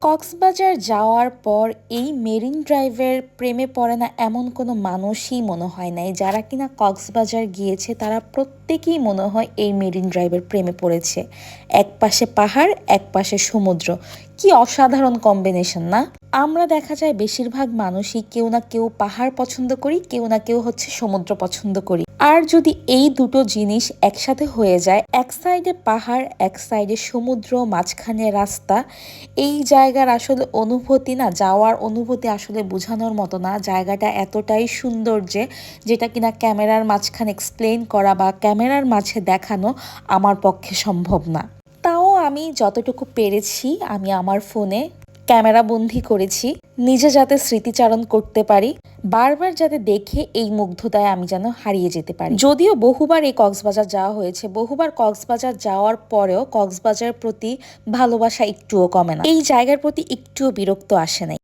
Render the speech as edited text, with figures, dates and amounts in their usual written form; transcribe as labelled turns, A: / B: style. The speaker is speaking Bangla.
A: কক্সবাজার যাওয়ার পর এই মেরিন ড্রাইভের প্রেমে পড়ে না এমন কোনো মানুষই মনে হয় নাই। যারা কিনা কক্সবাজার গিয়েছে তারা প্রত্যেকেই মনে হয় এই মেরিন ড্রাইভের প্রেমে পড়েছে। এক পাশে পাহাড়, এক পাশে সমুদ্র, কি অসাধারণ কম্বিনেশন না। আমরা দেখা যায় বেশিরভাগ মানুষই কেউ না কেউ পাহাড় পছন্দ করি, কেউ না কেউ হচ্ছে সমুদ্র পছন্দ করি। আর যদি এই দুটো জিনিস একসাথে হয়ে যায়, এক সাইডে পাহাড়, এক সাইডে সমুদ্র, মাঝখানে রাস্তা, এই জায়গার আসলে অনুভূতি না, যাওয়ার অনুভূতি আসলে বোঝানোর মতো না। জায়গাটা এতটাই সুন্দর যেটা কিনা ক্যামেরার মাঝখানে এক্সপ্লেন করা বা ক্যামেরার মাঝে দেখানো আমার পক্ষে সম্ভব না। তাও আমি যতটুকু পেরেছি আমি আমার ফোনে ক্যামেরা বন্দি করেছি, নিজে যাতে স্মৃতিচারণ করতে পারি, বারবার যাতে দেখে এই মুগ্ধতায় আমি যেন হারিয়ে যেতে পারি। যদিও বহুবার এই কক্সবাজার যাওয়া হয়েছে, বহুবার কক্সবাজার যাওয়ার পরেও কক্সবাজারের প্রতি ভালোবাসা একটুও কমে না, এই জায়গার প্রতি একটুও বিরক্ত আসে নাই।